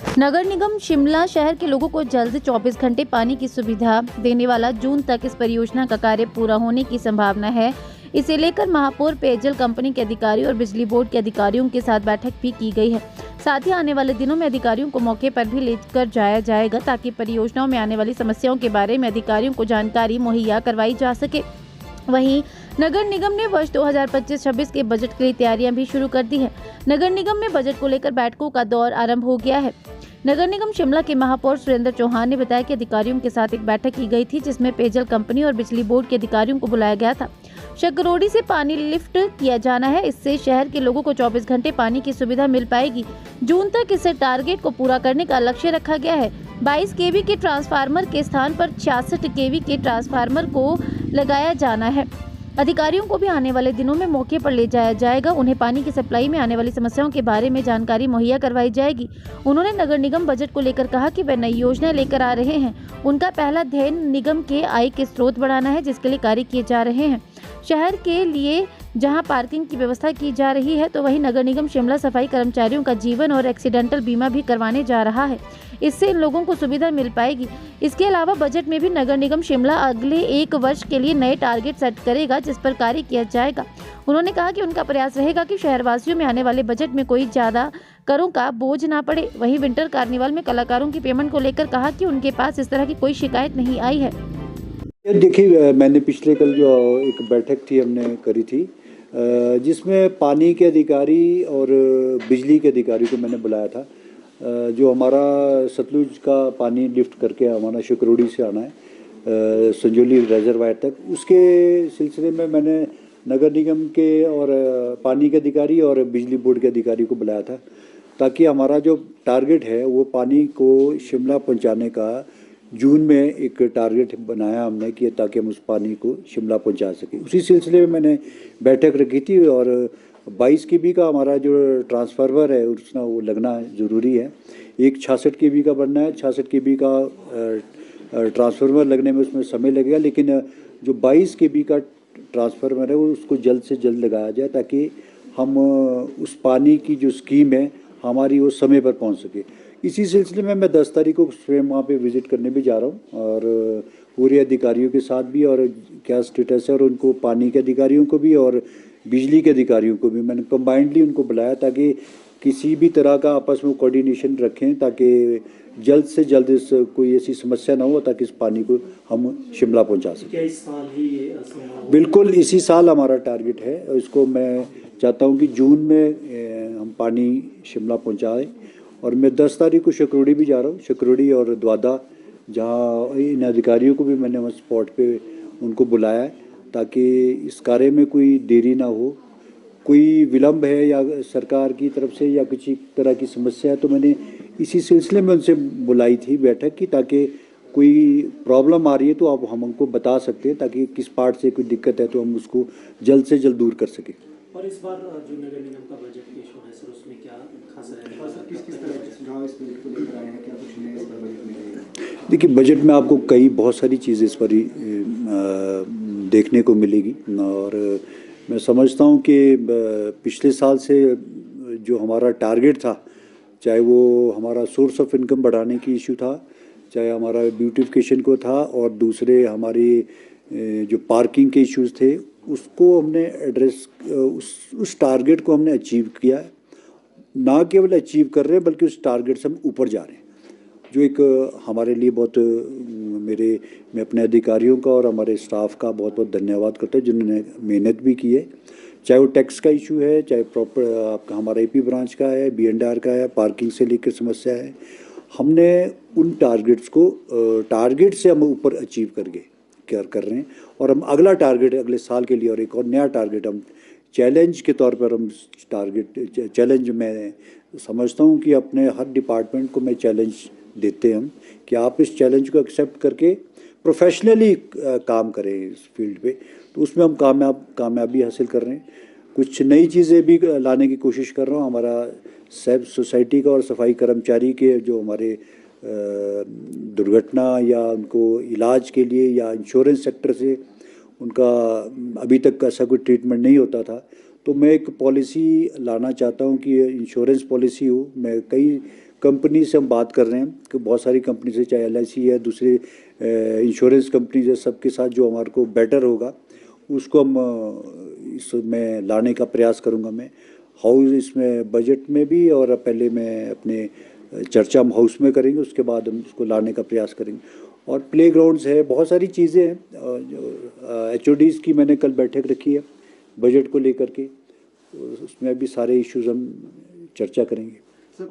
नगर निगम शिमला शहर के लोगों को जल्द 24 घंटे पानी की सुविधा देने वाला जून तक इस परियोजना का कार्य पूरा होने की संभावना है। इसे लेकर महापौर पेयजल कंपनी के अधिकारियों और बिजली बोर्ड के अधिकारियों के साथ बैठक भी की गई है। साथ ही आने वाले दिनों में अधिकारियों को मौके पर भी लेकर जाया जाएगा ताकि परियोजनाओं में आने वाली समस्याओं के बारे में अधिकारियों को जानकारी मुहैया करवाई जा सके। वहीं नगर निगम ने वर्ष 2025-26 के बजट के लिए तैयारियां भी शुरू कर दी है। नगर निगम में बजट को लेकर बैठकों का दौर आरंभ हो गया है। नगर निगम शिमला के महापौर सुरेंद्र चौहान ने बताया कि अधिकारियों के साथ एक बैठक की गई थी जिसमें पेयजल कंपनी और बिजली बोर्ड के अधिकारियों को बुलाया गया था। शकरोड़ी से पानी लिफ्ट किया जाना है, इससे शहर के लोगों को 24 घंटे पानी की सुविधा मिल पाएगी। जून तक इस टारगेट को पूरा करने का लक्ष्य रखा गया है। 22 केवी के ट्रांसफार्मर के स्थान पर 66 केवी के ट्रांसफार्मर को लगाया जाना है। अधिकारियों को भी आने वाले दिनों में मौके पर ले जाया जाएगा। उन्हें पानी की सप्लाई में आने वाली समस्याओं के बारे में जानकारी मुहैया करवाई जाएगी। उन्होंने नगर निगम बजट को लेकर कहा कि वे नई योजना लेकर आ रहे हैं। उनका पहला ध्येय निगम के आय के स्रोत बढ़ाना है, जिसके लिए कार्य किए जा रहे हैं। शहर के लिए जहां पार्किंग की व्यवस्था की जा रही है, तो वहीं नगर निगम शिमला सफाई कर्मचारियों का जीवन और एक्सीडेंटल बीमा भी करवाने जा रहा है। इससे इन लोगों को सुविधा मिल पाएगी। इसके अलावा बजट में भी नगर निगम शिमला अगले 1 वर्ष के लिए नए टारगेट सेट करेगा, जिस पर कार्य किया जाएगा। उन्होंने कहा कि उनका प्रयास रहेगा कि शहरवासियों में आने वाले बजट में कोई ज्यादा करों का बोझ ना पड़े। वहीं विंटर कार्निवल में कलाकारों की पेमेंट को लेकर कहा कि उनके पास इस तरह की कोई शिकायत नहीं आई है। देखिए, मैंने पिछले कल जो एक बैठक थी हमने करी थी, जिसमें पानी के अधिकारी और बिजली के अधिकारी को मैंने बुलाया था। जो हमारा सतलुज का पानी लिफ्ट करके हमारा शकरोड़ी से आना है संजौली रिजर्वायर तक, उसके सिलसिले में मैंने नगर निगम के और पानी के अधिकारी और बिजली बोर्ड के अधिकारी को बुलाया था, ताकि हमारा जो टारगेट है वो पानी को शिमला पहुंचाने का जून में एक टारगेट बनाया हमने कि ताकि हम उस पानी को शिमला पहुंचा सकें। उसी सिलसिले में मैंने बैठक रखी थी और 22 केवी का हमारा जो ट्रांसफार्मर है उसका वो लगना ज़रूरी है। एक 66 केवी का बनना है। 66 केवी का ट्रांसफार्मर लगने में उसमें समय लगेगा, लेकिन जो 22 केवी का ट्रांसफार्मर है वो उसको जल्द से जल्द लगाया जाए ताकि हम उस पानी की जो स्कीम है हमारी वो समय पर पहुँच सके। इसी सिलसिले में मैं 10 तारीख को स्वयं वहाँ पे विज़िट करने भी जा रहा हूँ और पूरे अधिकारियों के साथ भी, और क्या स्टेटस है, और उनको पानी के अधिकारियों को भी और बिजली के अधिकारियों को भी मैंने कंबाइंडली उनको बुलाया ताकि किसी भी तरह का आपस में कोऑर्डिनेशन रखें ताकि जल्द से जल्द इस कोई ऐसी समस्या ना हो ताकि इस पानी को हम शिमला पहुँचा सकें। क्या इस साल ही बिल्कुल इसी साल हमारा टारगेट है। इसको मैं चाहता हूँ कि जून में हम पानी शिमला पहुँचाएँ। और मैं 10 तारीख को शकरोड़ी भी जा रहा हूँ। शकरोड़ी और द्वादा, जहाँ इन अधिकारियों को भी मैंने वहाँ स्पॉट पे उनको बुलाया है ताकि इस कार्य में कोई देरी ना हो। कोई विलम्ब है या सरकार की तरफ से या किसी तरह की समस्या है तो मैंने इसी सिलसिले में उनसे बुलाई थी बैठक की, ताकि कोई प्रॉब्लम आ रही है तो आप हम हमको बता सकते हैं ताकि किस पार्ट से कोई दिक्कत है तो हम उसको जल्द से जल्द दूर कर सकें। और इस बार जो नगर निगम का बजट पेश होना है सर, उसमें क्या खास रहेगा? किस तरह के सुझाव इस बजट को लेकर आए हैं? क्या कुछ नया इस बार बजट में? देखिए, बजट में आपको कई बहुत सारी चीज़ें इस पर देखने को मिलेगी और मैं समझता हूँ कि पिछले साल से जो हमारा टारगेट था, चाहे वो हमारा सोर्स ऑफ इनकम बढ़ाने की इशू था, चाहे हमारा ब्यूटिफिकेशन को था, और दूसरे हमारी जो पार्किंग के इश्यूज़ थे, उसको हमने एड्रेस उस टारगेट को हमने अचीव किया है। ना केवल अचीव कर रहे हैं बल्कि उस टारगेट से हम ऊपर जा रहे हैं, जो एक हमारे लिए बहुत मैं अपने अधिकारियों का और हमारे स्टाफ का बहुत बहुत धन्यवाद करता हूँ जिन्होंने मेहनत भी की है। चाहे वो टैक्स का इशू है, चाहे प्रॉपर आपका हमारा AP ब्रांच का है, B&R का है, पार्किंग से लेकर समस्या है, हमने उन टारगेट्स को टारगेट से हम ऊपर अचीव कर रहे हैं। और हम अगला टारगेट अगले साल के लिए और एक और नया टारगेट हम चैलेंज के तौर पर हम चैलेंज मैं समझता हूँ कि अपने हर डिपार्टमेंट को मैं चैलेंज देते हैं हम कि आप इस चैलेंज को एक्सेप्ट करके प्रोफेशनली काम करें इस फील्ड पे, तो उसमें हम कामयाबी हासिल कर रहे हैं। कुछ नई चीज़ें भी लाने की कोशिश कर रहा हूँ। हमारा सेल्फ सोसाइटी का और सफाई कर्मचारी के जो हमारे दुर्घटना या उनको इलाज के लिए या इंश्योरेंस सेक्टर से उनका अभी तक ऐसा कोई ट्रीटमेंट नहीं होता था, तो मैं एक पॉलिसी लाना चाहता हूँ कि इंश्योरेंस पॉलिसी हो। मैं कई कंपनी से हम बात कर रहे हैं कि बहुत सारी कंपनी से, चाहे LIC है, दूसरे इंश्योरेंस कंपनीज है, सबके साथ जो हमारे को बेटर होगा उसको हम इसमें लाने का प्रयास करूंगा मैं। हाउस इसमें बजट में भी, और पहले मैं अपने चर्चा हम हाउस में करेंगे, उसके बाद हम उसको लाने का प्रयास करेंगे। और प्लेग्राउंड्स है, बहुत सारी चीज़ें हैं। HODs की मैंने कल बैठक रखी है बजट को लेकर के, उसमें भी सारे इश्यूज हम चर्चा करेंगे।